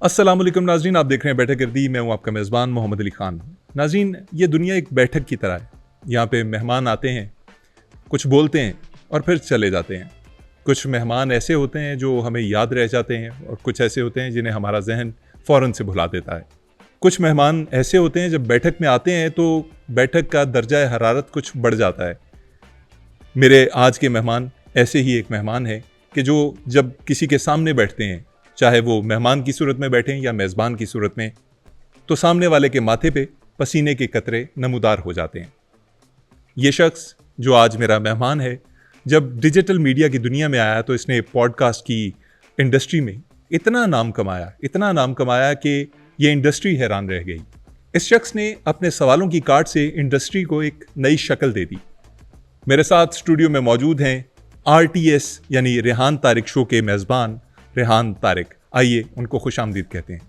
अस्सलाम वालेकुम नाज़रीन, आप देख रहे हैं बैठक गर्दी। मैं हूं आपका मेज़बान मोहम्मद अली ख़ान। नाज़रीन, ये दुनिया एक बैठक की तरह है। यहाँ पे मेहमान आते हैं, कुछ बोलते हैं और फिर चले जाते हैं। कुछ मेहमान ऐसे होते हैं जो हमें याद रह जाते हैं और कुछ ऐसे होते हैं जिन्हें हमारा जहन फ़ौरन से भुला देता है। कुछ मेहमान ऐसे होते हैं जब बैठक में आते हैं तो बैठक का दर्जा हरारत कुछ बढ़ जाता है। मेरे आज के मेहमान ऐसे ही एक मेहमान है कि जो जब किसी के सामने बैठते हैं, चाहे वो मेहमान की सूरत में बैठें या मेज़बान की सूरत में, तो सामने वाले के माथे पे पसीने के कतरे नमूदार हो जाते हैं। ये शख्स जो आज मेरा मेहमान है, जब डिजिटल मीडिया की दुनिया में आया तो इसने पॉडकास्ट की इंडस्ट्री में इतना नाम कमाया कि ये इंडस्ट्री हैरान रह गई। इस शख्स ने अपने सवालों की काट से इंडस्ट्री को एक नई शक्ल दे दी। मेरे साथ स्टूडियो में मौजूद हैं RTS यानी रेहान तारिक शो के मेज़बान रेहान तारिक। आइए उनको खुशामदीद कहते हैं।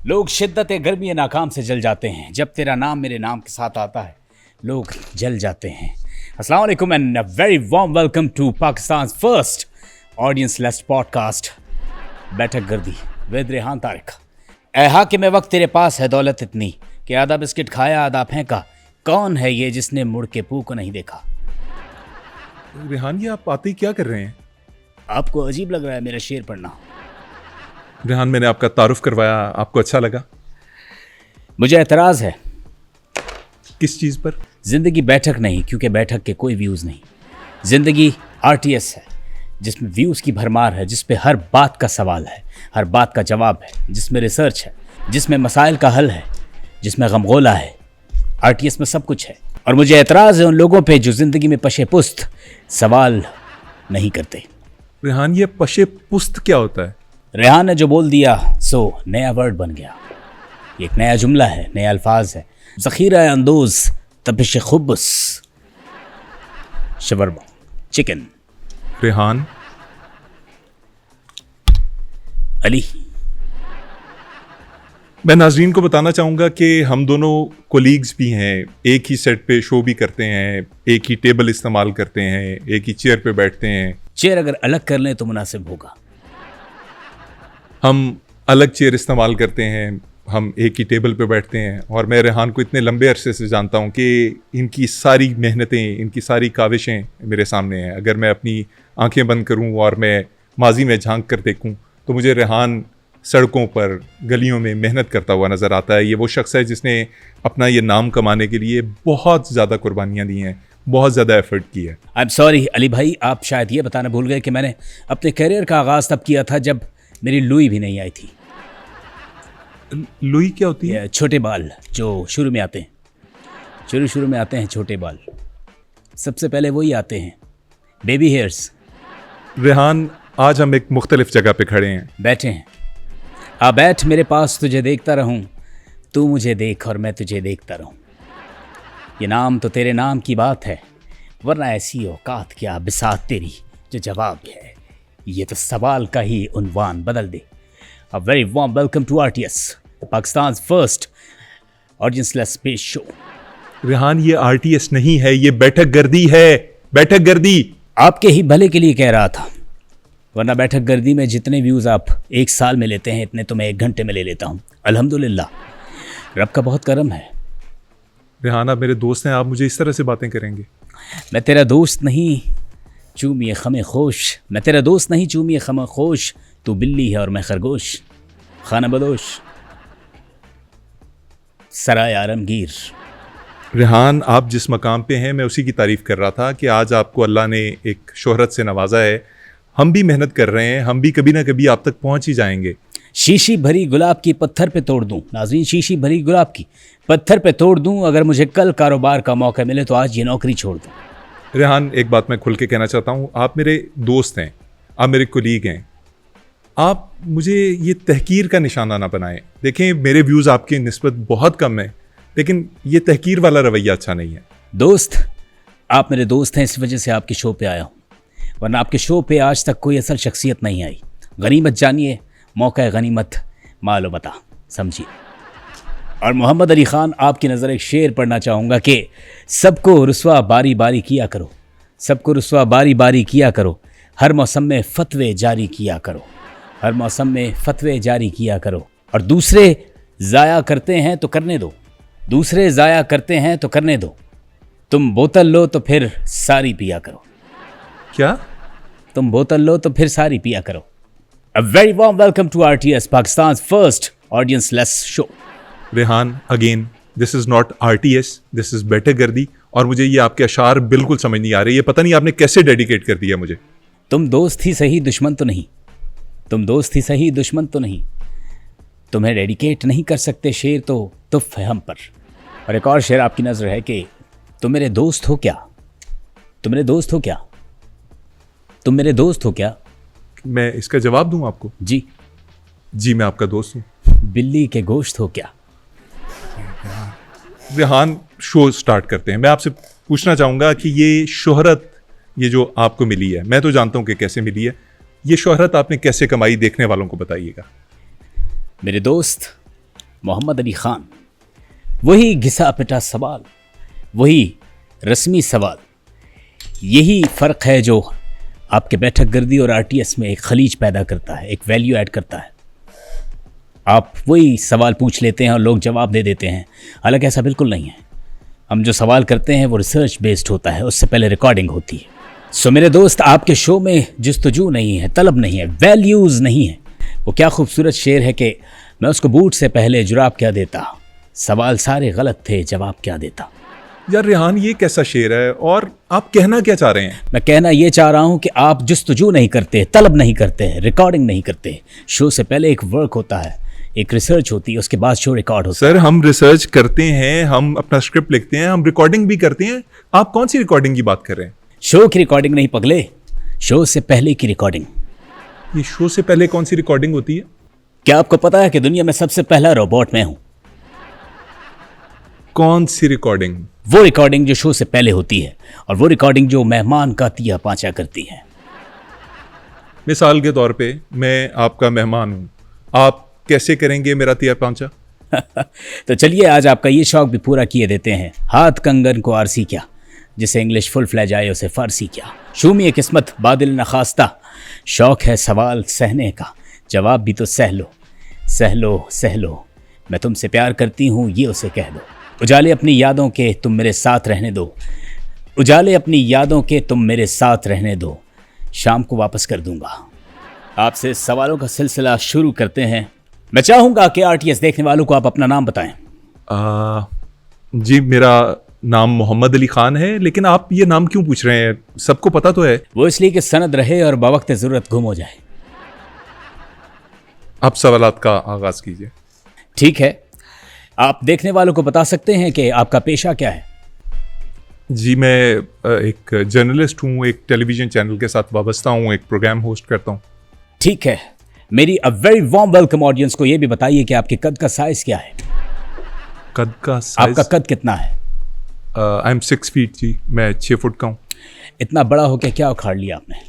लोग शिद्दत गर्मी नाकाम से जल जाते हैं। जब तेरा नाम मेरे नाम के साथ आता है, लोग जल जाते हैं। अस्सलाम वालेकुम and very warm welcome to Pakistan first audience less podcast बैठक गर्दी विद रेहान तारिक। ऐ हाकिम वक्त, तेरे पास है दौलत इतनी कि आधा बिस्किट खाया आधा फेंका। कौन है ये जिसने मुड़ के पू को नहीं देखा? रेहान, ये आप आते ही क्या कर रहे हैं? आपको अजीब लग रहा है मेरा शेर पढ़ना? रेहान, मैंने आपका तारुफ करवाया, आपको अच्छा लगा? मुझे एतराज़ है। किस चीज़ पर? ज़िंदगी बैठक नहीं, क्योंकि बैठक के कोई व्यूज़ नहीं। ज़िंदगी RTS है जिसमें व्यूज़ की भरमार है, जिस पे हर बात का सवाल है, हर बात का जवाब है, जिसमें रिसर्च है, जिसमें मसाइल का हल है, जिसमें गमगोला है। RTS में सब कुछ है। और मुझे एतराज़ है उन लोगों पे जो ज़िंदगी में पशे पुस्त सवाल नहीं करते। रेहान, ये पशे पुस्त क्या होता है? रेहान ने जो बोल दिया सो नया वर्ड बन गया। ये एक नया जुमला है, नया अल्फाज है। ज़ख़ीरा अंदोज़ तपिश खुब्स शवरमा चिकन। रेहान अली, मैं नाज़रीन को बताना चाहूँगा कि हम दोनों कोलीग्स भी हैं, एक ही सेट पे शो भी करते हैं, एक ही टेबल इस्तेमाल करते हैं, एक ही चेयर पे बैठते हैं। चेयर अगर अलग कर लें तो मुनासिब होगा। हम अलग चेयर इस्तेमाल करते हैं, हम एक ही टेबल पे बैठते हैं। और मैं रेहान को इतने लंबे अरसे से जानता हूँ कि इनकी सारी मेहनतें, इनकी सारी काविशें मेरे सामने हैं। अगर मैं अपनी आंखें बंद करूँ और मैं माजी में झांक कर देखूँ तो मुझे रेहान सड़कों पर, गलियों में मेहनत करता हुआ नज़र आता है। ये वो शख्स है जिसने अपना ये नाम कमाने के लिए बहुत ज़्यादा कुर्बानियाँ दी हैं, बहुत ज़्यादा एफर्ट की है। आई एम सॉरी अली भाई, आप शायद ये बताना भूल गए कि मैंने अपने करियर का आगाज़ तब किया था जब मेरी लुई भी नहीं आई थी। लुई क्या होती है? छोटे बाल जो शुरू में आते हैं, शुरू में आते हैं छोटे बाल। सबसे पहले वही आते हैं, बेबी हेयर्स। रेहान, आज हम एक मुख्तलिफ जगह पे खड़े हैं, बैठे हैं। आ बैठ मेरे पास, तुझे देखता रहूं, तू मुझे देख और मैं तुझे देखता रहूं। ये नाम तो तेरे नाम की बात है, वरना ऐसी औकात क्या बिसात तेरी जो जवाब है। ये तो सवाल का ही उन्वान बदल दे। A very warm welcome to RTS, Pakistan first audience less space show. Rehan, ये RTS नहीं है, ये बैठक गर्दी है। बैठक गर्दी आपके ही भले के लिए कह रहा था, वरना बैठक गर्दी में जितने व्यूज़ आप एक साल में लेते हैं इतने तो मैं 1 घंटे में ले लेता हूँ। अल्हम्दुलिल्लाह, रब का बहुत करम है। रेहान, आप मेरे दोस्त हैं, आप मुझे इस तरह से बातें करेंगे? मैं तेरा दोस्त नहीं चूमिए खमे खोश, मैं तेरा दोस्त नहीं चूमिए खमे खोश। तू बिल्ली है और मैं खरगोश, खाना बदोश सराय आलमगीर। रेहान, आप जिस मकाम पे हैं मैं उसी की तारीफ़ कर रहा था कि आज आपको अल्लाह ने एक शोहरत से नवाजा है। हम भी मेहनत कर रहे हैं, हम भी कभी ना कभी आप तक पहुंच ही जाएंगे। शीशी भरी गुलाब की पत्थर पे तोड़ दूं नाज़रीन, शीशी भरी गुलाब की पत्थर पे तोड़ दूं। अगर मुझे कल कारोबार का मौका मिले तो आज ये नौकरी छोड़ दूं। रेहान, एक बात मैं खुल के कहना चाहता हूँ, आप मेरे दोस्त हैं, आप मेरे कोलीग हैं। आप मुझे ये तहकीर का निशाना ना बनाएं। देखें, मेरे व्यूज़ आपकी निस्बत बहुत कम है, लेकिन ये तहकीर वाला रवैया अच्छा नहीं है। दोस्त, आप मेरे दोस्त हैं, इस वजह से आपके शो पे आया हूँ, वरना आपके शो पे आज तक कोई असल शख्सियत नहीं आई। गनीमत जानिए, मौका गनीमत, मालो बता, समझिए। और मोहम्मद अली ख़ान, आपकी नज़र एक शेर पढ़ना चाहूँगा कि सबको रुस्वा बारी बारी किया करो, सबको रुस्वा बारी बारी किया करो, हर मौसम में फतवे जारी किया करो, हर मौसम में फतवे जारी किया करो। और दूसरे ज़ाया करते हैं तो करने दो, दूसरे ज़ाया करते हैं तो करने दो। तुम बोतल लो तो फिर सारी पिया करो, क्या? तुम बोतल लो तो फिर सारी पिया करो। A very warm welcome to RTS, Pakistan's first audience-less show. Rehan, again this is not RTS, this is बैठक गर्दी। और मुझे ये आपके अशार बिल्कुल समझ नहीं आ रहे। ये पता नहीं आपने कैसे डेडिकेट कर दिया मुझे। तुम दोस्त ही सही दुश्मन तो नहीं, तुम दोस्त ही सही दुश्मन तो नहीं। तुम्हें डेडिकेट नहीं कर सकते शेर तो तुफ है हम पर। और एक और शेर आपकी नज़र है कि तुम मेरे दोस्त हो क्या, तुम मेरे दोस्त हो क्या, तुम मेरे दोस्त हो क्या। मैं इसका जवाब दूं आपको? जी, जी मैं आपका दोस्त हूँ। बिल्ली के गोश्त हो क्या। रेहान, शो स्टार्ट करते हैं। मैं आपसे पूछना चाहूँगा कि ये शोहरत, ये जो आपको मिली है, मैं तो जानता हूँ कि कैसे मिली है, ये शोहरत आपने कैसे कमाई, देखने वालों को बताइएगा। मेरे दोस्त मोहम्मद अली खान, वही घिसा पिटा सवाल, वही रस्मी सवाल। यही फ़र्क है जो आपके बैठक गर्दी और RTS में एक खलीज पैदा करता है, एक वैल्यू ऐड करता है। आप वही सवाल पूछ लेते हैं और लोग जवाब दे देते हैं, हालांकि ऐसा बिल्कुल नहीं है। हम जो सवाल करते हैं वो रिसर्च बेस्ड होता है, उससे पहले रिकॉर्डिंग होती है। सो मेरे दोस्त, आपके शो में जुस्तजू नहीं है, तलब नहीं है, वैल्यूज़ नहीं है। वो क्या खूबसूरत शेर है कि मैं उसको बूट से पहले जुराब क्या देता, सवाल सारे गलत थे, जवाब क्या देता। यार रेहान, ये कैसा शेर है और आप कहना क्या चाह रहे हैं? मैं कहना ये चाह रहा हूँ कि आप जुस्तजू नहीं करते, तलब नहीं करते, रिकॉर्डिंग नहीं करते। शो से पहले एक वर्क होता है, एक रिसर्च होती है, उसके बाद शो रिकॉर्ड होता है। सर, हम रिसर्च करते हैं, हम अपना स्क्रिप्ट लिखते हैं, हम रिकॉर्डिंग भी करते हैं। आप कौन सी रिकॉर्डिंग की बात कर रहे हैं? शो की रिकॉर्डिंग नहीं पगले, शो से पहले की रिकॉर्डिंग। ये शो से पहले कौन सी रिकॉर्डिंग होती है? क्या आपको पता है कि दुनिया में सबसे पहला रोबोट मैं हूं? कौन सी रिकॉर्डिंग? वो रिकॉर्डिंग जो शो से पहले होती है, और वो रिकॉर्डिंग जो मेहमान का तिया पांचा करती है। मिसाल के तौर पे मैं आपका मेहमान हूँ, आप कैसे करेंगे मेरा तिया पांचा? तो चलिए आज आपका ये शौक भी पूरा किए देते हैं। हाथ कंगन को आरसी क्या, जिसे इंग्लिश फुल फ्लैज आए उसे फारसी क्या। शूमी किस्मत बादल नखास्ता, शौक है सवाल सहने का, जवाब भी तो सह लो, सह लो, सह लो। मैं तुमसे प्यार करती हूँ ये उसे कह दो। उजाले अपनी यादों के तुम मेरे साथ रहने दो, उजाले अपनी यादों के तुम मेरे साथ रहने दो, शाम को वापस कर दूंगा। आपसे सवालों का सिलसिला शुरू करते हैं। मैं चाहूँगा कि RTS देखने वालों को आप अपना नाम बताएं। जी, मेरा नाम मोहम्मद अली खान है, लेकिन आप ये नाम क्यों पूछ रहे हैं? सबको पता तो है। वो इसलिए कि सनद रहे और बवक्त ज़रूरत गुम हो जाए। आप सवालात का आगाज़ कीजिए। ठीक है, आप देखने वालों को बता सकते हैं कि आपका पेशा क्या है? जी, मैं एक जर्नलिस्ट हूँ, एक टेलीविज़न चैनल के साथ वाबस्ता हूँ, एक प्रोग्राम होस्ट करता हूँ। ठीक है, मेरी अ वेरी वार्म वेलकम ऑडियंस को ये भी बताइए कि आपके कद का साइज क्या है? कद का साइज? आपका कद कितना है? आई एम 6 फीट जी, मैं 6 फुट का हूँ। इतना बड़ा होकर क्या उखाड़ लिया आपने?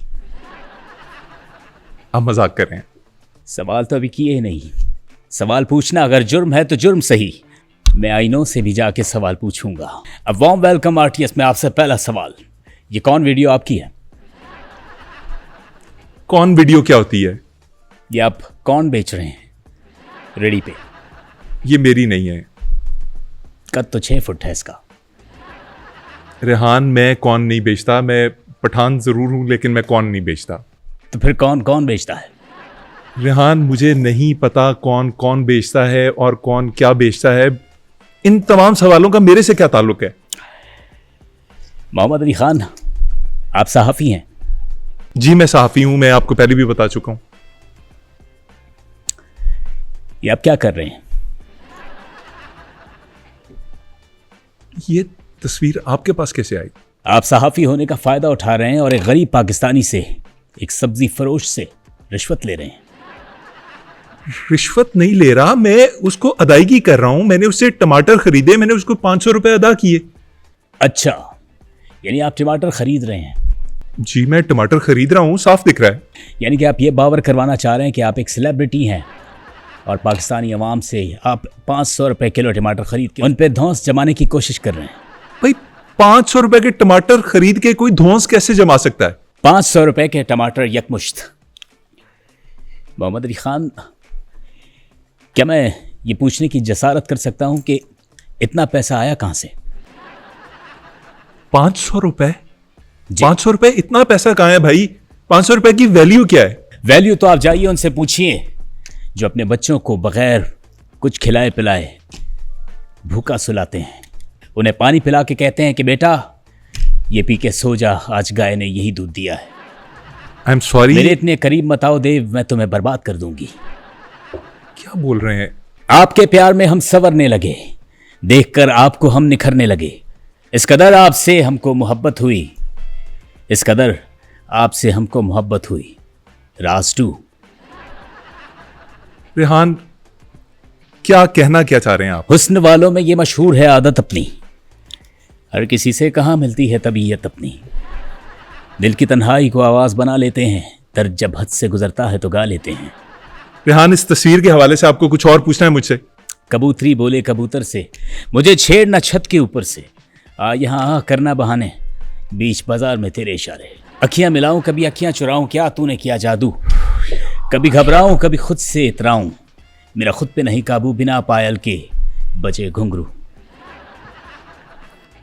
आप मजाक कर रहे हैं? सवाल तो अभी किए ही नहीं। सवाल पूछना अगर जुर्म है तो जुर्म सही, मैं आईनों से भी जाके सवाल पूछूंगा। अब वार्म वेलकम RTS में आपसे पहला सवाल, ये कौन वीडियो आपकी है? कौन वीडियो क्या होती है? ये आप कौन बेच रहे हैं रेडी पे? ये मेरी नहीं है। कद तो 6 फुट है इसका। रेहान, मैं कौन नहीं बेचता। मैं पठान ज़रूर हूँ, लेकिन मैं कौन नहीं बेचता। तो फिर कौन कौन बेचता है? रेहान, मुझे नहीं पता कौन कौन बेचता है और कौन क्या बेचता है। इन तमाम सवालों का मेरे से क्या ताल्लुक है? मोहम्मद अली खान, आप सहाफ़ी हैं? जी, मैं सहाफ़ी हूँ, मैं आपको पहले भी बता चुका हूँ। ये आप क्या कर रहे हैं? ये तस्वीर आपके पास कैसे आई? आप सहाफ़ी होने का फ़ायदा उठा रहे हैं और एक गरीब पाकिस्तानी से, एक सब्जी फरोश से रिश्वत ले रहे हैं। रिश्वत नहीं ले रहा, मैं उसको अदायगी कर रहा हूँ। मैंने उससे टमाटर खरीदे, मैंने उसको 500 रुपये अदा किए। अच्छा, यानी आप टमाटर खरीद रहे हैं? जी, मैं टमाटर खरीद रहा हूँ, साफ दिख रहा है। यानी कि आप ये बावर करवाना चाह रहे हैं कि आप एक सेलिब्रिटी हैं और पाकिस्तानी अवाम से आप 500 रुपये किलो टमाटर खरीद के उन पे धौंस जमाने की कोशिश कर रहे हैं। भाई, 500 रुपये के टमाटर खरीद के कोई धौंस कैसे जमा सकता है? 500 रुपए के टमाटर यकमुश्त। मोहम्मद अली खान, क्या मैं ये पूछने की जसारत कर सकता हूं कि इतना पैसा आया कहां से? 500 रुपए? जी। 500 रुपए? इतना पैसा कहाँ है भाई? 500 रुपए की वैल्यू क्या है? वैल्यू तो आप जाइए उनसे पूछिए जो अपने बच्चों को बगैर कुछ खिलाए पिलाए भूखा सुलाते हैं। उन्हें पानी पिला के कहते हैं कि बेटा ये पी के सो जा, आज गाय ने यही दूध दिया है। I am sorry. मेरे इतने करीब मत आओ देव, मैं तुम्हें बर्बाद कर दूंगी। क्या बोल रहे हैं? आपके प्यार में हम संवरने लगे, देखकर आपको हम निखरने लगे। इस कदर आपसे हमको मोहब्बत हुई, इस कदर आपसे हमको मोहब्बत हुई। राज 2। रेहान, क्या कहना क्या चाह रहे हैं आप? हुस्न वालों में ये मशहूर है आदत अपनी, हर किसी से कहाँ मिलती है तबीयत अपनी। दिल की तन्हाई को आवाज बना लेते हैं, दर्द जब हद से गुजरता है तो गा लेते हैं। रेहान, इस तस्वीर के हवाले से आपको कुछ और पूछना है मुझसे? कबूतरी बोले कबूतर से, मुझे छेड़ना छत के ऊपर से, आ यहाँ आ करना बहाने, बीच बाजार में तेरे इशारे। अखियां मिलाऊं कभी अखियां चुराऊं, क्या तूने किया जादू। कभी घबराऊं कभी खुद से इतराऊं, मेरा खुद पे नहीं काबू, बिना पायल के बजे घुंघरू।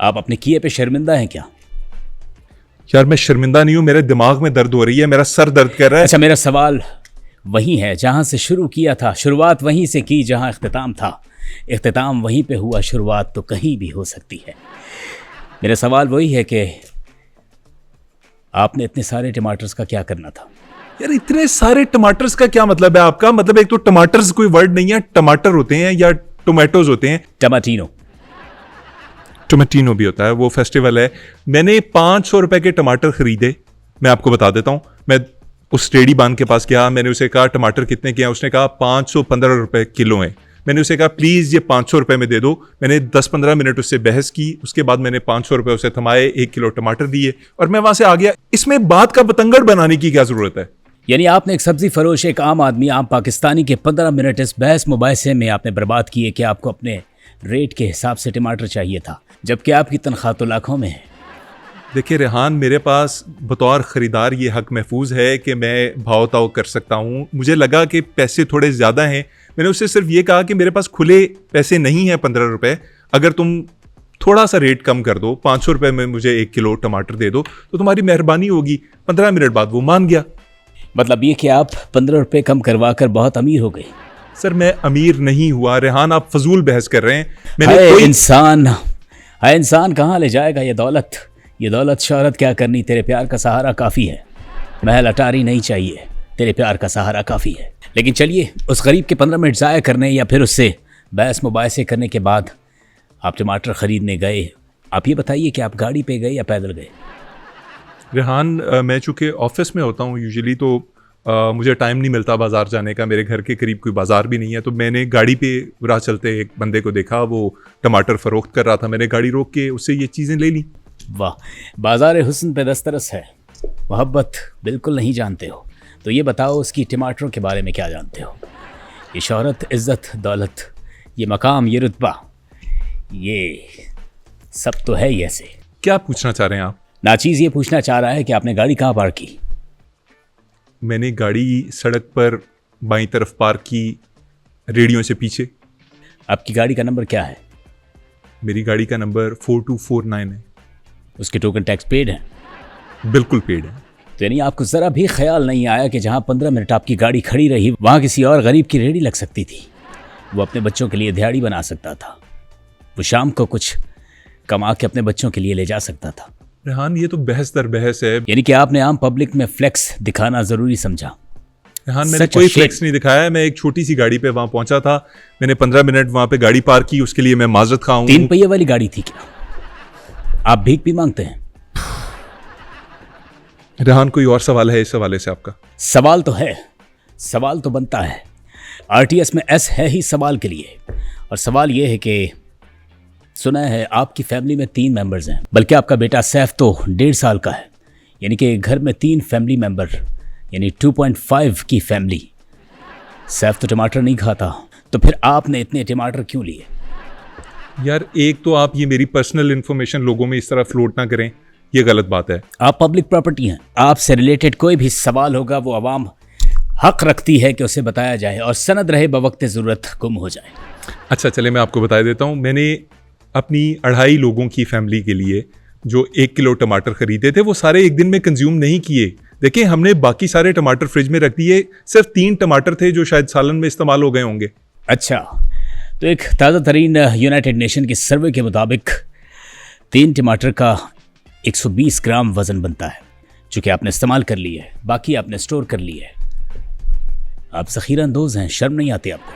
आप अपने किए पे शर्मिंदा हैं क्या? यार, मैं शर्मिंदा नहीं हूं, मेरे दिमाग में दर्द हो रही है, मेरा सर दर्द कर रहा है। अच्छा, मेरा सवाल वही है जहां से शुरू किया था, शुरुआत वहीं से की जहां इख्तिताम था, इख्तिताम वहीं पे हुआ, शुरुआत तो कहीं भी हो सकती है। मेरा सवाल वही है कि आपने इतने सारे टमाटर्स का क्या करना था? यार, इतने सारे टमाटर्स का क्या मतलब है आपका? मतलब एक तो टमाटर्स कोई वर्ड नहीं है, टमाटर होते हैं या टोमेटोज होते हैं। टमाटीनो। टोमेटिनो भी होता है, वो फेस्टिवल है। मैंने 500 रुपए के टमाटर खरीदे। मैं आपको बता देता हूं, मैं उस रेडी बान के पास गया, मैंने उसे कहा टमाटर कितने के हैं? उसने कहा 515 रुपए किलो हैं। मैंने उसे कहा प्लीज़ ये 500 रुपए में दे दो। मैंने 10-15 मिनट उससे बहस की, उसके बाद मैंने 500 रुपए उसे थमाए, 1 किलो टमाटर दिए और मैं वहां से आ गया। इसमें बात का बतंगड़ बनाने की क्या जरूरत है? यानी आपने एक सब्जी फरोश, एक आम आदमी, आम पाकिस्तानी के 15 मिनट इस बहस मुबाहिसे में आपने बर्बाद किए कि आपको अपने रेट के हिसाब से टमाटर चाहिए था, जबकि आपकी तनख्वाह तो लाखों में है। देखिए रेहान, मेरे पास बतौर ख़रीदार ये हक महफूज है कि मैं भाव ताव कर सकता हूँ। मुझे लगा कि पैसे थोड़े ज़्यादा हैं, मैंने उससे सिर्फ ये कहा कि मेरे पास खुले पैसे नहीं हैं 15 रुपये, अगर तुम थोड़ा सा रेट कम कर दो, 500 रुपये में मुझे 1 किलो टमाटर दे दो तो तुम्हारी मेहरबानी होगी। 15 मिनट बाद वो मान गया। मतलब ये कि आप 15 रुपये कम करवा कर बहुत अमीर हो गए? सर, मैं अमीर नहीं हुआ रेहान, आप फजूल बहस कर रहे हैं। हाय इंसान कहाँ ले जाएगा ये दौलत? ये दौलत शोहरत क्या करनी, तेरे प्यार का सहारा काफ़ी है। महल अटारी नहीं चाहिए, तेरे प्यार का सहारा काफ़ी है। लेकिन चलिए, उस गरीब के 15 मिनट ज़ाया करने या फिर उससे बहस मुबाहिसे करने के बाद आप टमाटर ख़रीदने गए। आप ये बताइए कि आप गाड़ी पे गए या पैदल गए? रेहान, मैं चूँकि ऑफिस में होता हूँ यूजुअली, तो मुझे टाइम नहीं मिलता बाज़ार जाने का। मेरे घर के करीब कोई बाज़ार भी नहीं है, तो मैंने गाड़ी पे राह चलते एक बंदे को देखा, वो टमाटर फ़रोख्त कर रहा था। मैंने गाड़ी रोक के उससे ये चीज़ें ले ली। वाह, बाज़ार हुस्न पे दस्तरस है। मोहब्बत बिल्कुल नहीं जानते हो तो ये बताओ उसकी टमाटरों के बारे में क्या जानते हो? ये शोहरत, इज़्ज़त, दौलत, ये मकाम, ये रुतबा, ये सब तो है ही ऐसे। क्या पूछना चाह रहे हैं आप? नाचीज़ ये पूछना चाह रहा है कि आपने गाड़ी कहाँ पार्क की? मैंने गाड़ी सड़क पर बाईं तरफ पार्क की, रेडियो से पीछे। आपकी गाड़ी का नंबर क्या है? मेरी गाड़ी का नंबर 4249 है। उसके टोकन टैक्स पेड है? बिल्कुल पेड है। तो यानी आपको ज़रा भी ख्याल नहीं आया कि जहाँ 15 मिनट आपकी गाड़ी खड़ी रही वहाँ किसी और गरीब की रेहड़ी लग सकती थी। वो अपने बच्चों के लिए दिहाड़ी बना सकता था, वो शाम को कुछ कमा के अपने बच्चों के लिए ले जा सकता था। रेहान, ये तो बहस दर बहस है। यानी कि आपने आम पब्लिक में फ्लेक्स दिखाना ज़रूरी समझा? रेहान, मैंने कोई फ्लेक्स नहीं दिखाया। मैं एक छोटी सी गाड़ी पे वहाँ पहुँचा था, मैंने 15 मिनट वहाँ पे गाड़ी पार्क की, उसके लिए मैं माजरत खाऊं। 3 पहिए वाली गाड़ी थी क्या? आप भीख भी मांगते हैं? रेहान, कोई और सवाल है इस हवाले से आपका? सवाल तो है, सवाल तो बनता है। RTS में S है ही सवाल के लिए। और सवाल ये है कि सुना है आपकी फैमिली में 3 मेंबर्स हैं, बल्कि आपका बेटा सैफ तो 1.5 साल का है। यानी कि घर में 3 फैमिली मेंबर, यानी 2.5 की फैमिली। सैफ तो टमाटर नहीं खाता, तो फिर आपने इतने टमाटर क्यों लिए? यार, एक तो आप ये मेरी पर्सनल इन्फॉर्मेशन लोगों में इस तरह फ्लोट ना करें। ये गलत बात है। आप पब्लिक प्रॉपर्टी हैं, आपसे रिलेटेड कोई भी सवाल होगा वो आवाम हक रखती है कि उसे बताया जाए और सनद रहे बवक्त ज़रूरत गुम हो जाए। अच्छा चले मैं आपको बता देता हूँ, मैंने अपनी 2.5 लोगों की फैमिली के लिए जो 1 किलो टमाटर खरीदे थे वो सारे एक दिन में कंज्यूम नहीं किए। देखिए हमने बाकी सारे टमाटर फ्रिज में रख दिए, सिर्फ 3 टमाटर थे जो शायद सालन में इस्तेमाल हो गए होंगे। अच्छा, तो एक ताज़ा तरीन यूनाइटेड नेशन के सर्वे के मुताबिक 3 टमाटर का 120 ग्राम वज़न बनता है, जो कि आपने इस्तेमाल कर ली है, बाकी आपने स्टोर कर ली है। आप ज़ख़ीरा अंदोज़ हैं, शर्म नहीं आती आपको?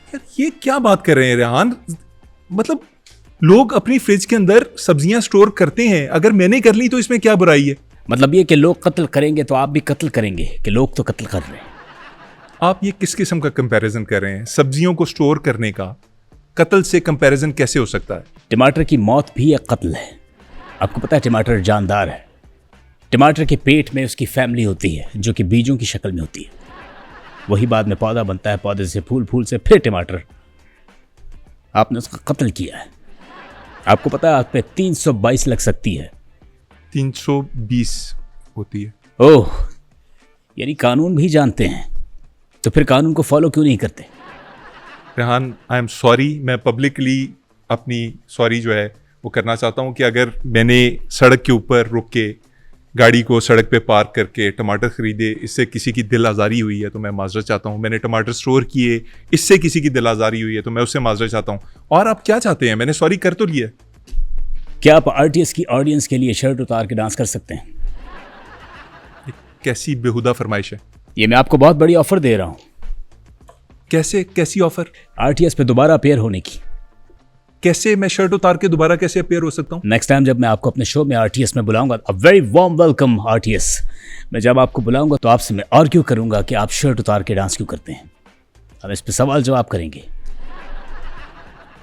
यार ये क्या बात कर रहे हैं रेहान, मतलब लोग अपनी फ्रिज के अंदर सब्जियां स्टोर करते हैं, अगर मैंने कर ली तो इसमें क्या बुराई है? मतलब ये कि लोग कत्ल करेंगे तो आप भी कत्ल करेंगे कि लोग तो कत्ल कर रहे हैं। आप ये किस किस्म का कंपैरिजन कर रहे हैं? सब्जियों को स्टोर करने का कत्ल से कंपैरिजन कैसे हो सकता है? टमाटर की मौत भी एक कत्ल है। आपको पता है टमाटर जानदार है। टमाटर के पेट में उसकी फैमिली होती है जो कि बीजों की शक्ल में होती है। वही बाद में पौधा बनता है, पौधे से फूल, फूल से फिर टमाटर। आपने उसका कत्ल किया है। आपको पता है आप पे 322 लग सकती है। 320 होती है। ओह, यानी कानून भी जानते हैं, तो फिर कानून को फॉलो क्यों नहीं करते? रेहान आई एम सॉरी, मैं पब्लिकली अपनी सॉरी जो है वो करना चाहता हूँ कि अगर मैंने सड़क के ऊपर रुक के गाड़ी को सड़क पे पार्क करके टमाटर खरीदे, इससे किसी की दिल आज़ारी हुई है तो मैं माजरत चाहता हूँ। मैंने टमाटर स्टोर किए, इससे किसी की दिल आज़ारी हुई है तो मैं उससे माजरत चाहता हूँ। और आप क्या चाहते हैं? मैंने सॉरी कर तो लिया। क्या आप आरटीएस की ऑडियंस के लिए शर्ट उतार के डांस कर सकते हैं? कैसी बेहुदा फरमाइश है? ये मैं आपको बहुत बड़ी ऑफर दे रहा हूँ। कैसी ऑफर? आरटीएस पे दोबारा अपेयर होने की। कैसे मैं शर्ट उतार के दोबारा कैसे अपेयर हो सकता हूँ? नेक्स्ट टाइम जब मैं आपको अपने शो में आरटीएस में बुलाऊंगा, a very warm welcome RTS, मैं जब आपको बुलाऊंगा तो आपसे मैं आर्ग्यू करूंगा कि आप शर्ट उतार के डांस क्यों करते हैं। हम इस पे सवाल जवाब करेंगे।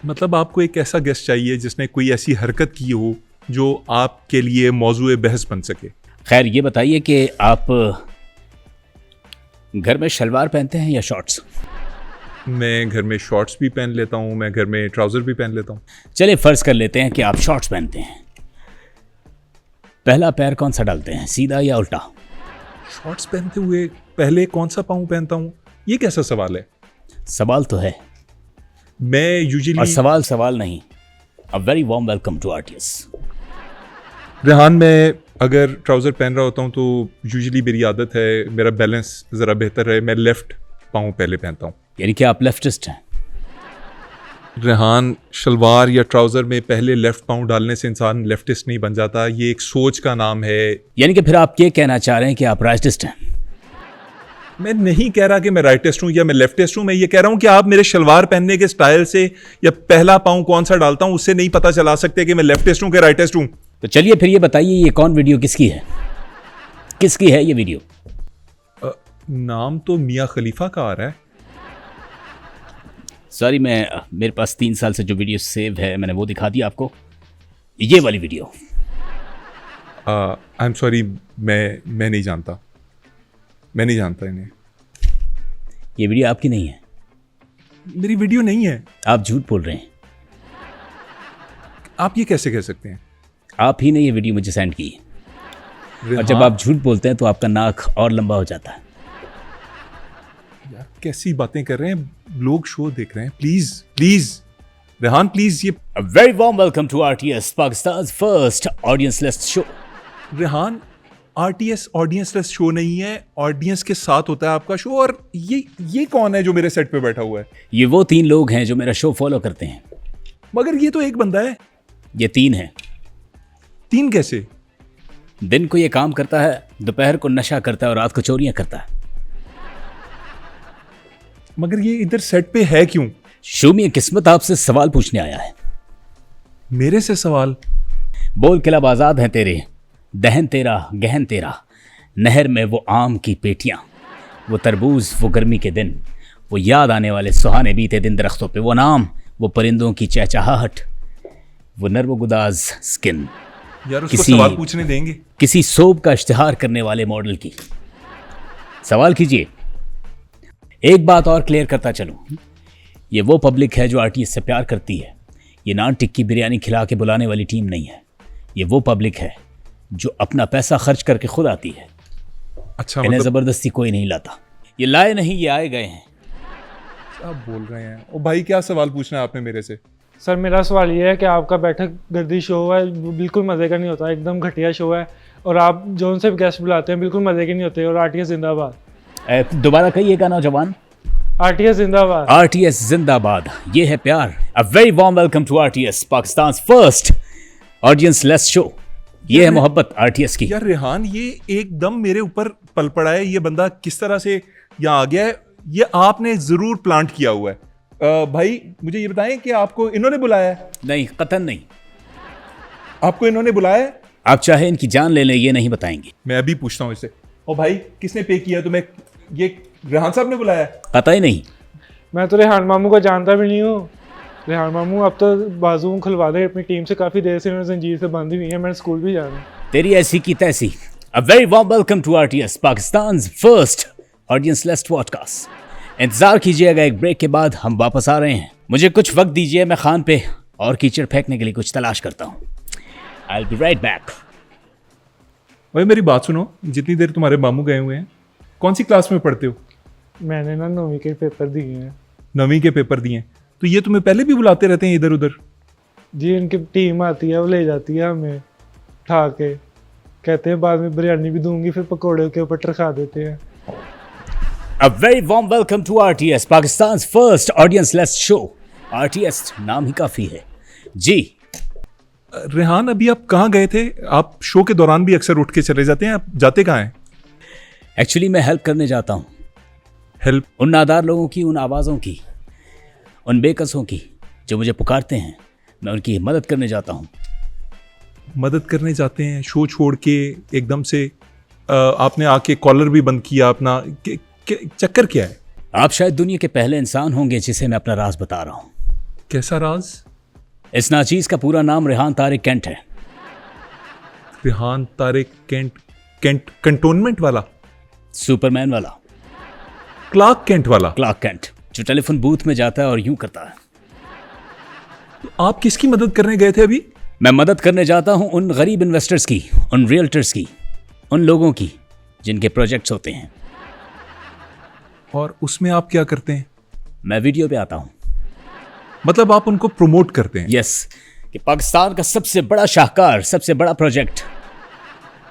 मतलब आपको एक ऐसा गेस्ट चाहिए जिसने कोई ऐसी हरकत की हो जो आपके लिए मौजूए बहस बन सके। खैर ये बताइए कि आप घर में शलवार पहनते हैं या शॉर्ट्स? मैं घर में शॉर्ट्स भी पहन लेता हूँ, मैं घर में ट्राउज़र भी पहन लेता हूँ। चलिए फ़र्ज कर लेते हैं कि आप शॉर्ट्स पहनते हैं। पहला पैर कौन सा डालते हैं, सीधा या उल्टा? शॉर्ट्स पहनते हुए पहले कौन सा पाँव पहनता हूँ, ये कैसा सवाल है? सवाल तो है, मैं यूजुअली और सवाल नहीं। A very warm welcome to RTS. Rehan, मैं अगर ट्राउज़र पहन रहा होता हूँ तो यूजुअली मेरी आदत है मेरा बैलेंस ज़रा बेहतर रहे, मैं लेफ़्ट पाँव पहले पहनता हूँ। यानी कि आप लेफ्टिस्ट हैं? रेहान, शलवार या ट्राउज़र में पहले लेफ़्ट पाँव डालने से इंसान लेफ्टिस्ट नहीं बन जाता, ये एक सोच का नाम है। यानी कि फिर आप ये कहना चाह रहे हैं कि आप राइटिस्ट हैं? मैं नहीं कह रहा कि मैं राइटिस्ट हूँ या मैं लेफ्टिस्ट हूँ, मैं ये कह रहा हूँ कि आप मेरे शलवार पहनने के स्टाइल से या पहला पाँव कौन सा डालता हूँ उससे नहीं पता चला सकते कि मैं लेफ्टिस्ट हूँ कि राइटिस्ट हूँ। तो चलिए फिर ये बताइए, ये कौन वीडियो किसकी है? किसकी है ये वीडियो? नाम तो मियाँ खलीफा का आ रहा है। सॉरी, मेरे पास 3 साल से जो वीडियो सेव है मैंने वो दिखा दिया आपको, ये वाली वीडियो। आई एम सॉरी, मैं नहीं जानता, मैं नहीं जानता इन्हें। ये वीडियो आपकी नहीं है? मेरी वीडियो नहीं है। आप झूठ बोल रहे हैं। आप ये कैसे कह सकते हैं? आप ही ने ये वीडियो मुझे सेंड की है। और जब आप झूठ बोलते हैं तो आपका नाक और लंबा हो जाता है। यार कैसी बातें कर रहे हैं, लोग शो देख रहे हैं। प्लीज रेहान, प्लीज ये A very warm welcome to RTS, Pakistan's first audience-less show. Rehan, RTS audience less show नहीं है, ऑडियंस के साथ होता है आपका शो। और ये कौन है जो मेरे सेट पे बैठा हुआ है? ये वो 3 लोग हैं जो मेरा शो फॉलो करते हैं। मगर ये तो एक बंदा है। ये 3 हैं। 3 कैसे? दिन को ये काम करता है, दोपहर को नशा करता है और रात को चोरियां करता है। मगर ये इधर सेट पे है क्यों? शो में किस्मत आपसे सवाल पूछने आया है। मेरे से सवाल? बोल किलब आजाद हैं तेरे, दहन तेरा गहन तेरा, नहर में वो आम की पेटियां, वो तरबूज वो गर्मी के दिन, वो याद आने वाले सुहाने बीते दिन दरख्तों पे, वो नाम वो परिंदों की चहचहाहट, वो नर्म गुदाज स्किन। यार उसको सवाल पूछने देंगे? किसी सोप का इश्तिहार करने वाले मॉडल की। सवाल कीजिए। एक बात और क्लियर करता चलूं, ये वो पब्लिक है जो आरटीएस से प्यार करती है। ये नान टिक्की बिरयानी खिला के बुलाने वाली टीम नहीं है। ये वो पब्लिक है जो अपना पैसा खर्च करके खुद आती है। अच्छा इन्हें मतलब जबरदस्ती कोई नहीं लाता। ये लाए नहीं, ये आए गए हैं। क्या बोल रहे हैं? ओ भाई, क्या सवाल पूछना है आपने मेरे से? सर मेरा सवाल ये है कि आपका बैठक गर्दी शो है, वो बिल्कुल मज़े का नहीं होता, एकदम घटिया शो है। और आप जो उनसे गेस्ट बुलाते हैं बिल्कुल मज़े के नहीं होते। और आरटीएस जिंदाबाद। दोबारा कहिएगा नौजवान। आरटीएस जिंदाबाद। आरटीएस जिंदाबाद। ये है प्यार। A very warm welcome to RTS, Pakistan first audience less show. ये है मोहब्बत आरटीएस की। यार रेहान, ये एकदम मेरे ऊपर पल पड़ा है। ये बंदा किस तरह से यहाँ आ गया है, ये आपने जरूर प्लांट किया हुआ है। भाई मुझे ये बताएं कि आपको इन्होंने बुलाया है? नहीं, कतन नहीं। आपको इन्होंने बुलाया है? आप चाहे इनकी जान ले लें, ये नहीं बताएंगे। मैं अभी पूछता हूँ इससे। ओ भाई, किसने पे किया तुम्हें? ये रेहान साहब ने बुलाया है? पता ही नहीं। मैं तो रेहान मामू को जानता भी नहीं हूँ। रेहान मामू अब तो बाजू खुलवा दे अपनी टीम से, काफ़ी देर से उन्होंने जंजीर से बंधी हुई है। मैंने स्कूल भी जाना है। तेरी ऐसी की तैसी। A very warm welcome to RTS, Pakistan first audience less podcast. इंतजार कीजिएगा, एक ब्रेक के बाद हम वापस आ रहे हैं। मुझे कुछ वक्त दीजिए, मैं खान पे और कीचड़ फेंकने के लिए कुछ तलाश करता हूँ। I will be right back. भाई मेरी बात सुनो, जितनी देर तुम्हारे मामू गए हुए हैं, कौन सी क्लास में पढ़ते हो? मैंने ना 9वीं के पेपर दिए हैं। 9वीं के पेपर दिए हैं? तो ये तुम्हें पहले भी बुलाते रहते हैं इधर उधर? जी, इनकी टीम आती है, वो ले जाती है हमें उठा के, कहते हैं बाद में बिरयानी भी दूंगी, फिर पकौड़े के ऊपर टरखा देते हैं। A very warm welcome to RTS, Pakistan first audience less show. RTS नाम ही काफी है जी। रेहान, अभी आप कहाँ गए थे? आप शो के दौरान भी अक्सर उठ के चले जाते हैं, आप जाते कहाँ हैं? एक्चुअली मैं हेल्प करने जाता हूँ। हेल्प? उन नादार लोगों की, उन आवाज़ों की, उन बेकसों की जो मुझे पुकारते हैं, मैं उनकी मदद करने जाता हूँ। मदद करने जाते हैं शो छोड़ के एकदम से? आपने आके कॉलर भी बंद किया अपना, चक्कर क्या है? आप शायद दुनिया के पहले इंसान होंगे जिसे मैं अपना राज बता रहा हूँ। कैसा राज? इस नाचीज का पूरा नाम रेहान तारिक कैंट है। Rehan Tariq Kent? Cantt cantonment वाला? सुपरमैन वाला? क्लार्क कैंट वाला? क्लार्क कैंट, जो टेलीफोन बूथ में जाता है और यूं करता है। तो आप किसकी मदद करने गए थे अभी? मैं मदद करने जाता हूं उन गरीब इन्वेस्टर्स की, उन रियल्टर्स की, उन लोगों की जिनके प्रोजेक्ट्स होते हैं। और उसमें आप क्या करते हैं? मैं वीडियो पे आता हूं। मतलब आप उनको प्रमोट करते हैं? यस, कि पाकिस्तान का सबसे बड़ा शाहकार, सबसे बड़ा प्रोजेक्ट।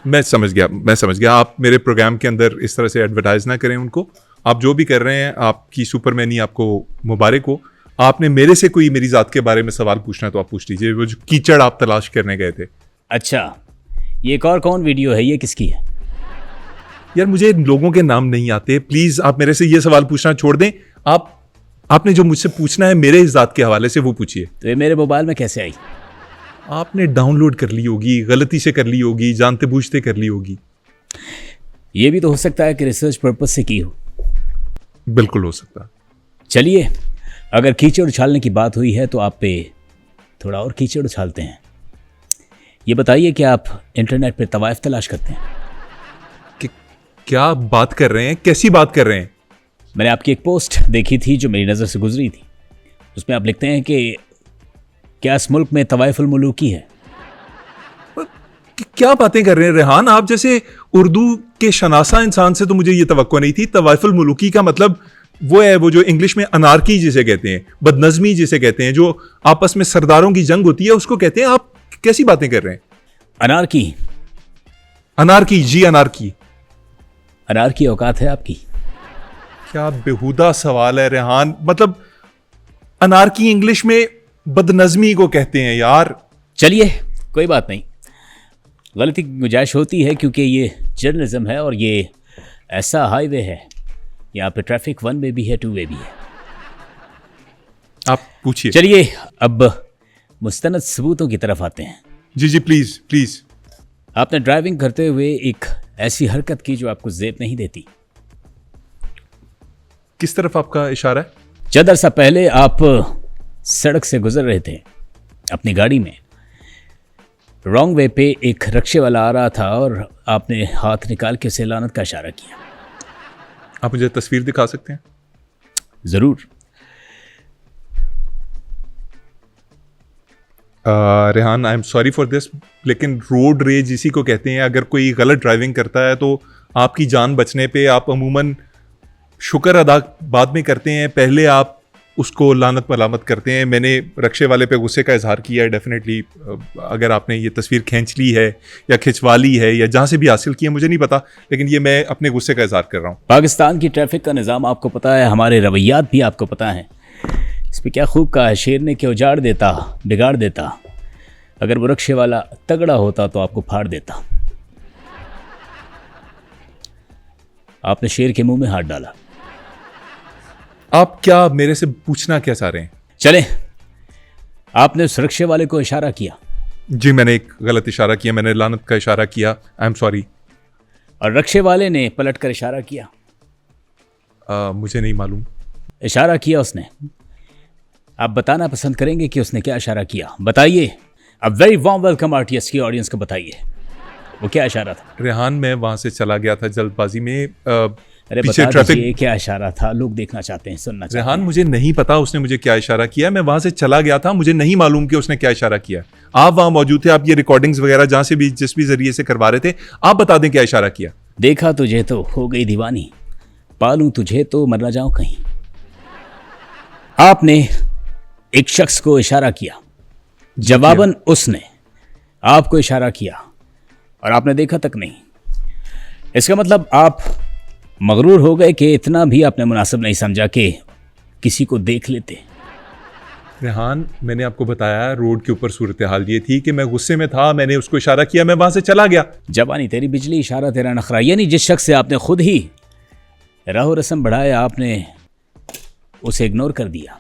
मैं समझ गया। आप मेरे प्रोग्राम के अंदर इस तरह से एडवर्टाइज ना करें उनको। आप जो भी कर रहे हैं, आपकी सुपरमैनी आपको मुबारक हो। आपने मेरे से कोई मेरी जात के बारे में सवाल पूछना है तो आप पूछ लीजिए। वो जो कीचड़ आप तलाश करने गए थे। अच्छा, ये एक और कौन वीडियो है? ये किसकी है? यार मुझे इन लोगों के नाम नहीं आते, प्लीज आप मेरे से ये सवाल पूछना छोड़ दें। आपने जो मुझसे पूछना है मेरे इस जात के हवाले से वो पूछिए। तो ये मेरे मोबाइल में कैसे आई? आपने डाउनलोड कर ली होगी, गलती से कर ली होगी, जानते बूझते कर ली होगी। ये भी तो हो सकता है कि रिसर्च पर्पज से की हो। बिल्कुल हो सकता। चलिए, अगर कीचड़ उछालने की बात हुई है तो आप पे थोड़ा और कीचड़ उछालते हैं। ये बताइए कि आप इंटरनेट पे तवाइफ तलाश करते हैं? क्या बात कर रहे हैं? कैसी बात कर रहे हैं? मैंने आपकी एक पोस्ट देखी थी जो मेरी नज़र से गुजरी थी। उसमें आप लिखते हैं कि क्या इस मुल्क में तवाइफुल मुलूकी है? क्या बातें कर रहे हैं रेहान? आप जैसे उर्दू के शनासा इंसान से तो मुझे ये तवक्को नहीं थी। तवाइफुल मुलूकी का मतलब वो है, वो जो इंग्लिश में अनार्की जिसे कहते हैं, बदनज़मी जिसे कहते हैं, जो आपस में सरदारों की जंग होती है, उसको कहते हैं। आप कैसी बातें कर रहे हैं? अनारकी? अनारकी? जी अनारकी। अनारकी औकात है आपकी? क्या बेहुदा सवाल है रेहान। मतलब अनारकी इंग्लिश में बदनज़मी को कहते हैं यार। चलिए, कोई बात नहीं, गलती की गुंजाइश होती है क्योंकि ये जर्नलिज्म है और ये ऐसा हाईवे है, यहाँ पे ट्रैफिक 1 वे भी है, 2 वे भी है। आप पूछिए। चलिए, अब मुस्तनद सबूतों की तरफ आते हैं। जी प्लीज प्लीज। आपने ड्राइविंग करते हुए एक ऐसी हरकत की जो आपको ज़ेब नहीं देती। किस तरफ आपका इशारा है? चंद अरसा पहले आप सड़क से गुजर रहे थे अपनी गाड़ी में। रॉन्ग वे पे एक रिक्शे वाला आ रहा था और आपने हाथ निकाल के उसे लानत का इशारा किया। आप मुझे तस्वीर दिखा सकते हैं? जरूर। Rehan, I am sorry for this, लेकिन रोड रेज इसी को कहते हैं। अगर कोई गलत ड्राइविंग करता है तो आपकी जान बचने पे आप अमूमन शुक्र अदा बाद में करते हैं, पहले आप उसको लानत मलामत करते हैं। मैंने रक्शे वाले पे गुस्से का इजहार किया है डेफिनेटली। अगर आपने ये तस्वीर खींच ली है या खिंचवा ली है या जहाँ से भी हासिल की है मुझे नहीं पता, लेकिन ये मैं अपने गुस्से का इजहार कर रहा हूँ। पाकिस्तान की ट्रैफिक का निज़ाम आपको पता है, हमारे रवैयात भी आपको पता है। इस पर क्या खूब कहा है शेर ने कि उजाड़ देता बिगाड़ देता, अगर वो रक्शे वाला तगड़ा होता तो आपको फाड़ देता। आपने शेर के मुंह में हाथ डाला। आप क्या मेरे से पूछना क्या चाह रहे हैं? चले, आपने उस रक्शे वाले को इशारा किया। जी, मैंने एक गलत इशारा किया, मैंने लानत का इशारा किया, आई एम सॉरी। और रक्शे वाले ने पलट कर इशारा किया। मुझे नहीं मालूम। इशारा किया उसने। आप बताना पसंद करेंगे कि उसने क्या इशारा किया? बताइए। अब वेरी वार्म वेलकम आरटीएस की ऑडियंस को, बताइए वो क्या इशारा था। रेहान, मैं वहां से चला गया था जल्दबाजी में। अरे पीछे बता ट्रैफिक दीजिए क्या इशारा था, लोग देखना चाहते हैं, सुनना चाहते रेहान, हैं। मुझे नहीं पता उसने मुझे क्या इशारा किया। मैं वहां से चला गया था, मुझे नहीं मालूम कि उसने क्या इशारा किया। आप वहां मौजूद थे, आप ये रिकॉर्डिंग्स वगैरह जहां से भी जिस भी जरिए से करवा रहे थे, आप बता दें क्या इशारा किया। देखा तुझे तो हो गई दीवानी, पालूं तुझे तो मर ना जाऊं कहीं। आपने एक शख्स को इशारा किया, जवाबन उसने आपको इशारा किया और आपने देखा तक नहीं। इसका मतलब आप मगरूर हो गए कि इतना भी आपने मुनासिब नहीं समझा कि किसी को देख लेते। रेहान, मैंने आपको बताया रोड के ऊपर सूरत हाल ये थी कि मैं गुस्से में था, मैंने उसको इशारा किया, मैं वहां से चला गया। जवानी तेरी बिजली, इशारा तेरा नखरा। यानी जिस शख्स से आपने खुद ही राहो रस्म बढ़ाया, आपने उसे इग्नोर कर दिया।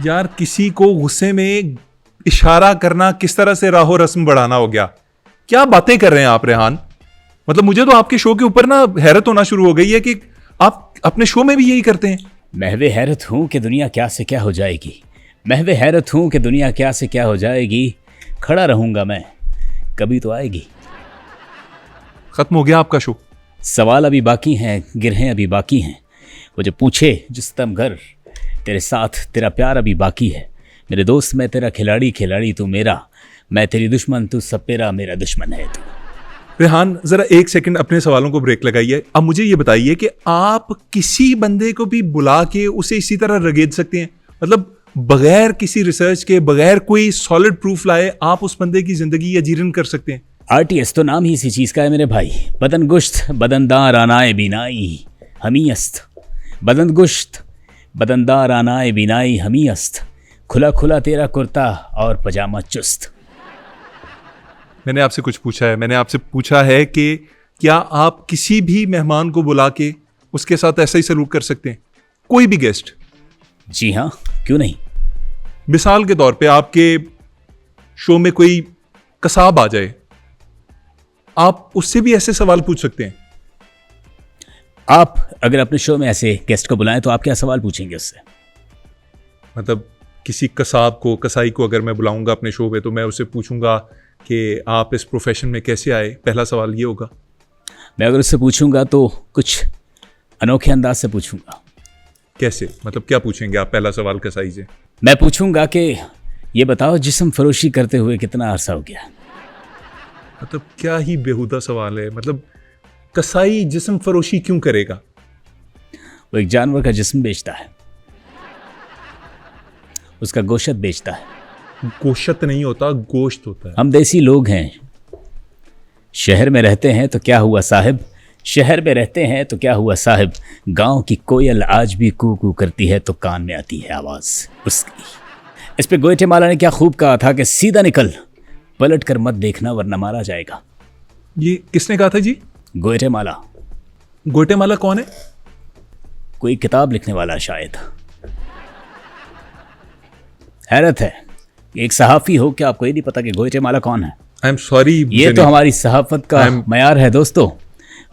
यार, किसी को गुस्से में इशारा करना किस तरह से राहो रस्म बढ़ाना हो गया? क्या बातें कर रहे हैं आप रेहान? मतलब मुझे तो आपके शो के ऊपर ना हैरत होना शुरू हो गई है कि आप अपने शो में भी यही करते हैं। महवे हैरत हूं कि दुनिया क्या से क्या हो जाएगी। महवे हैरत हूं कि दुनिया क्या से क्या हो जाएगी। खड़ा रहूंगा मैं, कभी तो आएगी। खत्म हो गया आपका शो? सवाल अभी बाकी हैं, गिरहें अभी बाकी हैं। वो जो पूछे जिस तम घर, तेरे साथ तेरा प्यार अभी बाकी है। मेरे दोस्त, मैं तेरा खिलाड़ी, खिलाड़ी तू मेरा। मैं तेरी दुश्मन, तू सपेरा, मेरा दुश्मन है तू। रेहान, जरा एक सेकंड अपने सवालों को ब्रेक लगाइए। अब मुझे ये बताइए कि आप किसी बंदे को भी बुला के उसे इसी तरह रगेद सकते हैं? मतलब बगैर किसी रिसर्च के, बगैर कोई सॉलिड प्रूफ लाए आप उस बंदे की जिंदगी या जीरन कर सकते हैं? आरटीएस तो नाम ही इसी चीज का है मेरे भाई। बदन गुश्त बदनदार आनाए बिनाई हमीस्त। बदन गुश्त बदनदार आनाए बिनाई हमीस्त। खुला खुला तेरा कुर्ता और पजामा चुस्त। मैंने आपसे कुछ पूछा है, मैंने आपसे पूछा है कि क्या आप किसी भी मेहमान को बुला के उसके साथ ऐसा ही सलूक कर सकते हैं? कोई भी गेस्ट? जी हाँ, क्यों नहीं। मिसाल के तौर पे आपके शो में कोई कसाब आ जाए, आप उससे भी ऐसे सवाल पूछ सकते हैं? आप अगर अपने शो में ऐसे गेस्ट को बुलाएं तो आप क्या सवाल पूछेंगे उससे? मतलब किसी कसाब को, कसाई को अगर मैं बुलाऊंगा अपने शो पे तो मैं उससे पूछूंगा कि आप इस प्रोफेशन में कैसे आए? पहला सवाल ये होगा। मैं अगर उससे पूछूंगा तो कुछ अनोखे अंदाज से पूछूंगा। कैसे? मतलब क्या पूछेंगे आप पहला सवाल कसाई से? मैं पूछूंगा कि ये बताओ जिस्म फरोशी करते हुए कितना अरसा हो गया। मतलब क्या ही बेहुदा सवाल है। मतलब कसाई जिस्म फरोशी क्यों करेगा? वो एक जानवर का जिस्म बेचता है, उसका गोश्त बेचता है। गोश्त नहीं होता, गोश्त होता है। हम देसी लोग हैं, शहर में रहते हैं तो क्या हुआ साहिब, शहर में रहते हैं तो क्या हुआ साहिब। गांव की कोयल आज भी कू कू करती है तो कान में आती है आवाज उसकी। इस पे ग्वाटेमाला ने क्या खूब कहा था कि सीधा निकल, पलट कर मत देखना वरना मारा जाएगा। ये किसने कहा था जी? ग्वाटेमाला। ग्वाटेमाला कौन है? कोई किताब लिखने वाला शायद। हैरत है, एक सहाफ़ी हो क्या आपको ये नहीं पता कि ग्वाटेमाला कौन है? आई एम सॉरी, ये तो हमारी सहाफत का मयार है दोस्तों।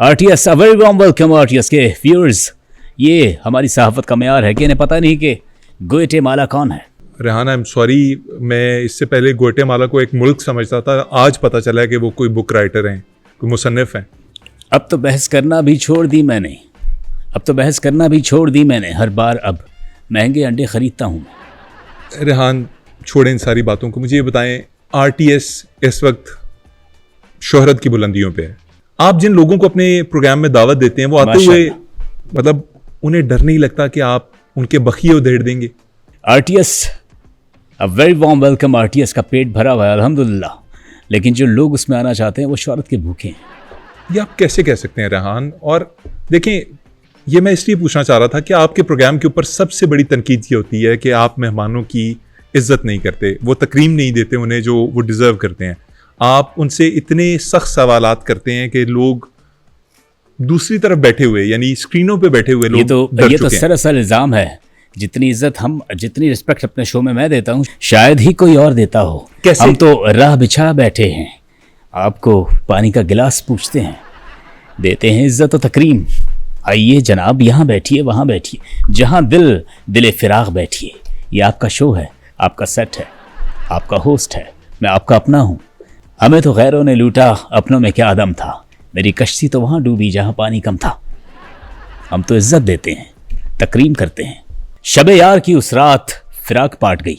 आरटीएस, अ वेरी वार्म वेलकम आरटीएस के व्यूअर्स। ये हमारी सहाफत का मयार है कि इन्हें पता नहीं कि ग्वाटेमाला कौन है। रेहान, आई एम सॉरी, मैं इससे पहले ग्वाटेमाला को एक मुल्क समझता था, आज पता चला कि वो कोई बुक राइटर हैं, कोई मुसन्निफ हैं। अब तो बहस करना भी छोड़ दी मैंने, अब तो बहस करना भी छोड़ दी मैंने। हर बार अब महंगे अंडे खरीदता हूँ। रेहान, छोड़ें इन सारी बातों को, मुझे ये बताएं आरटीएस इस वक्त शोहरत की बुलंदियों पे है। आप जिन लोगों को अपने प्रोग्राम में दावत देते हैं वो आते हुए मतलब उन्हें डर नहीं लगता कि आप उनके बखिए उधेड़ देंगे? आरटीएस, अ वेरी वार्म वेलकम। आरटीएस का पेट भरा हुआ है अल्हम्दुलिल्लाह, लेकिन जो लोग उसमें आना चाहते हैं वो शोहरत के भूखे हैं। ये आप कैसे कह सकते हैं रेहान? और देखें, ये मैं इसलिए पूछना चाह रहा था कि आपके प्रोग्राम के ऊपर सबसे बड़ी तनकीद ये होती है कि आप मेहमानों की इज्जत नहीं करते, वो तकरीम नहीं देते उन्हें जो वो डिज़र्व करते हैं। आप उनसे इतने सख्त सवालात करते हैं कि लोग दूसरी तरफ बैठे हुए यानी स्क्रीनों पे बैठे हुए लोग ये तो सरासर इल्ज़ाम है। जितनी इज्जत हम, जितनी रिस्पेक्ट अपने शो में मैं देता हूँ शायद ही कोई और देता हो। कैसे? हम तो राह बिछा बैठे हैं, आपको पानी का गिलास पूछते हैं, देते हैं इज्जत और तकरीम। आइए जनाब, यहाँ बैठिए, वहाँ बैठिए, जहाँ दिल फिराग बैठिए। ये आपका शो है, आपका सेट है, आपका होस्ट है, मैं आपका अपना हूँ। हमें तो गैरों ने लूटा, अपनों में क्या आदम था। मेरी कश्ती तो वहाँ डूबी जहाँ पानी कम था। हम तो इज्जत देते हैं, तकरीम करते हैं। शबे यार की उस रात फिराक पाट गई।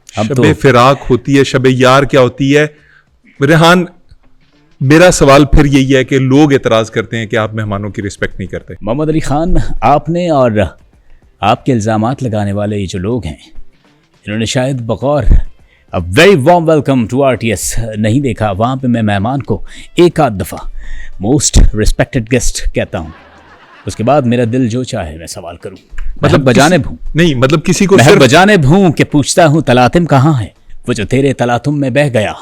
शबे फिराक होती है, शबे यार क्या होती है? रेहान, मेरा सवाल फिर यही है कि लोग एतराज करते हैं कि आप मेहमानों की रिस्पेक्ट नहीं करते। मोहम्मद अली खान, आपने और आपके इल्ज़ामात लगाने वाले ये जो लोग हैं, इन्होंने शायद बगौर a very warm welcome to RTS नहीं देखा। वहाँ पे मैं मेहमान को एक आध दफ़ा मोस्ट रिस्पेक्टेड गेस्ट कहता हूँ, उसके बाद मेरा दिल जो चाहे मैं सवाल करूँ। मतलब बजाने भूँ नहीं, मतलब किसी को मैं बजाने भूँ कि पूछता हूँ तलातिम कहाँ है, वो जो तेरे तलातुम में बह गया,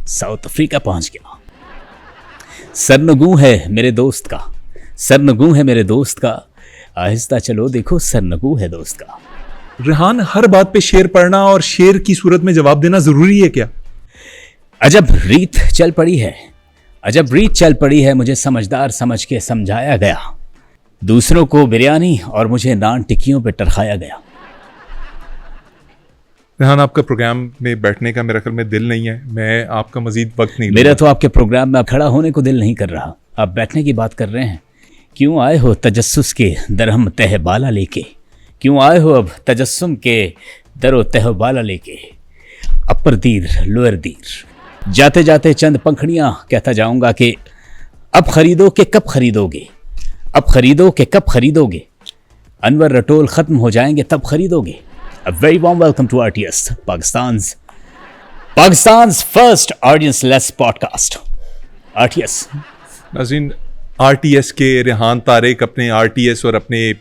साउथ अफ्रीका पहुँच गया। सरनगू है मेरे दोस्त का, सरनगू है मेरे दोस्त का, आहिस्ता चलो देखो सरनगू है दोस्त का। रेहान, हर बात पे शेर पढ़ना और शेर की सूरत में जवाब देना जरूरी है क्या? अजब रीत चल पड़ी है, अजब रीत चल पड़ी है, मुझे समझदार समझ के समझाया गया। दूसरों को बिरयानी और मुझे नान टिक्कियों पे टरखाया गया। रेहान, आपका प्रोग्राम में बैठने का मेरा ख्याल में दिल नहीं है। मैं आपका मजीद वक्त नहीं मेरा तो आपके प्रोग्राम में खड़ा होने को दिल नहीं कर रहा, आप बैठने की बात कर रहे हैं। क्यों आए हो तजस्सुस के दरहम तहबाला लेके? क्यों आए हो अब तजस्सुम के दरो तहबाला लेके? अपर दीर लोअर दीर, जाते जाते चंद पंखड़ियाँ कहता जाऊंगा कि अब खरीदो के कब खरीदोगे, अब खरीदो के कब खरीदोगे, अनवर रटोल ख़त्म हो जाएंगे तब खरीदोगे। A very warm welcome to RTS, Pakistan's first audience-less podcast. RTS. नाज़रीन, RTS के रेहान तारिक अपने RTS और अपने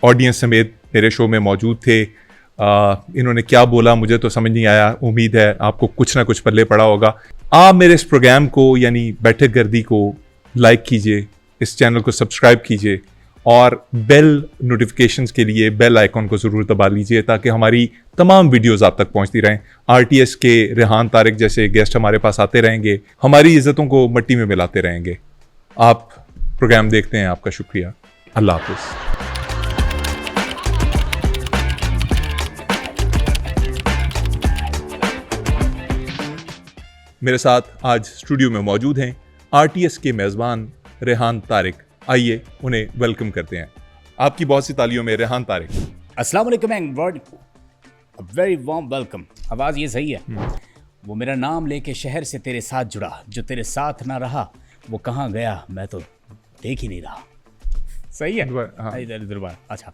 ऑडियंस समेत मेरे शो में मौजूद थे। इन्होंने क्या बोला मुझे तो समझ नहीं आया। उम्मीद है आपको कुछ ना कुछ पल्ले पड़ा होगा। आप मेरे इस प्रोग्राम को यानी बैठक गर्दी को लाइक कीजिए, इस चैनल को सब्सक्राइब कीजिए और बेल नोटिफिकेशंस के लिए बेल आइकॉन को ज़रूर दबा लीजिए ताकि हमारी तमाम वीडियोस आप तक पहुंचती रहें। आरटीएस के रेहान तारिक जैसे गेस्ट हमारे पास आते रहेंगे, हमारी इज़्ज़तों को मिट्टी में मिलाते रहेंगे। आप प्रोग्राम देखते हैं, आपका शुक्रिया। अल्लाह हाफ़िज़। मेरे साथ आज स्टूडियो में मौजूद हैं आरटीएस के मेज़बान रेहान तारिक। आइए उन्हें वेलकम करते हैं। आपकी बहुत सी तालियों में रेहान तारिक। अस्सलाम वालेकुम एंड वेरी वार्म वेलकम। आवाज़ ये सही है? वो मेरा नाम लेके शहर से तेरे साथ जुड़ा, जो तेरे साथ ना रहा वो कहाँ गया मैं तो देख ही नहीं रहा। सही है? हाँ। इधर अच्छा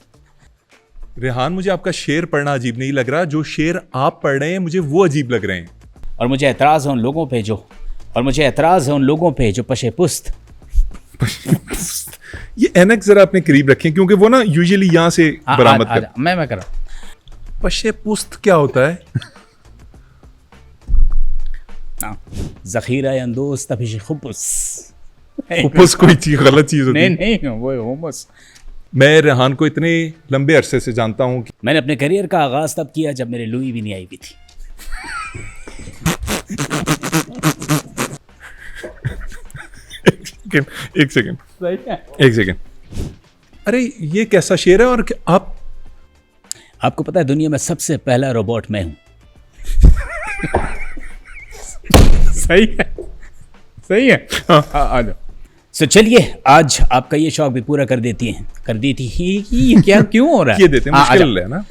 रेहान, मुझे आपका शेर पढ़ना अजीब नहीं लग रहा, जो शेर आप पढ़ रहे हैं मुझे वो अजीब लग रहे हैं। और मुझे एतराज़ है उन लोगों पे जो पशे पुस्त। ये एनक जरा अपने करीब रखें क्योंकि वो ना यूजुअली यहाँ से बरामद कर। मैं कर रहा हूँ। पशे पुस्त क्या होता है? ज़ख़ीरा अंदोज़ तफ़िश खुबुस। खुबुस कोई चीज़ गलत चीज़ होती है? नहीं, वो हुमस। मैं रेहान को इतने लंबे अरसे से जानता हूँ कि मैंने अपने करियर का आगाज़ तब किया जब मेरे लुई भी नहीं आई हुई थी। एक सेकंड। अरे ये कैसा शेर है? और आपको पता है दुनिया में सबसे पहला रोबोट मैं हूं। सही है। हाँ। तो चलिए आज आपका ये शौक भी पूरा कर दी थी। ये क्या क्यों हो रहा है? ये देते हैं, मुश्किल है ना।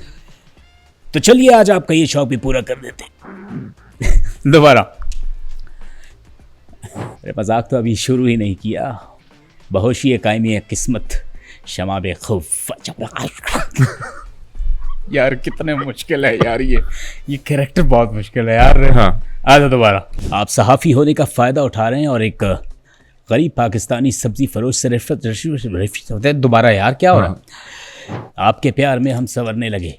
तो चलिए आज आपका ये शौक भी पूरा कर देते हैं। दोबारा। अरे मजाक तो अभी शुरू ही नहीं किया। बहोशी कायमी किस्मत शमा बे खौफ। यार कितने मुश्किल है यार, ये कैरेक्टर बहुत मुश्किल है यार। हाँ। आ जाओ दोबारा। आप सहाफ़ी होने का फ़ायदा उठा रहे हैं और एक गरीब पाकिस्तानी सब्जी फरोश से रिश्वत होते हैं। दोबारा यार क्या हो रहा है? आपके प्यार में हम संवरने लगे,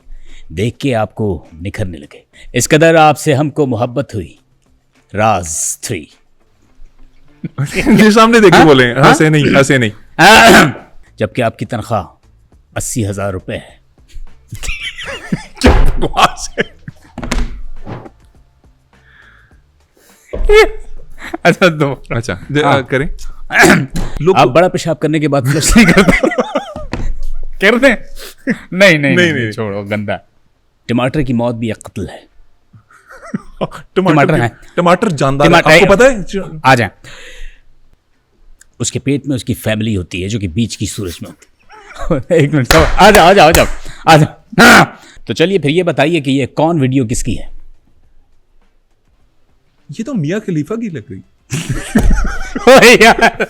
देख के आपको निखरने लगे, इस कदर आपसे हमको मोहब्बत हुई। राज 3। ये सामने देख के बोले, हंसे नहीं, हंसे नहीं। जबकि आपकी तनख्वाह 80,000 रुपए है। अच्छा दो। अच्छा करें। लोग आप बड़ा पेशाब करने के बाद फ्लश नहीं करते? कर दें? नहीं, छोड़ो, गंदा। टमाटर की मौत भी एक कत्ल है। टमाटर है। टमाटर जानदार है, आपको पता है? आ जाए। उसके पेट में उसकी फैमिली होती है जो कि बीच की सूरज में होती है। एक मिनट, आ जाओ। तो चलिए फिर ये बताइए कि ये कौन वीडियो किसकी है? ये तो मियां खलीफा की लग गई। यार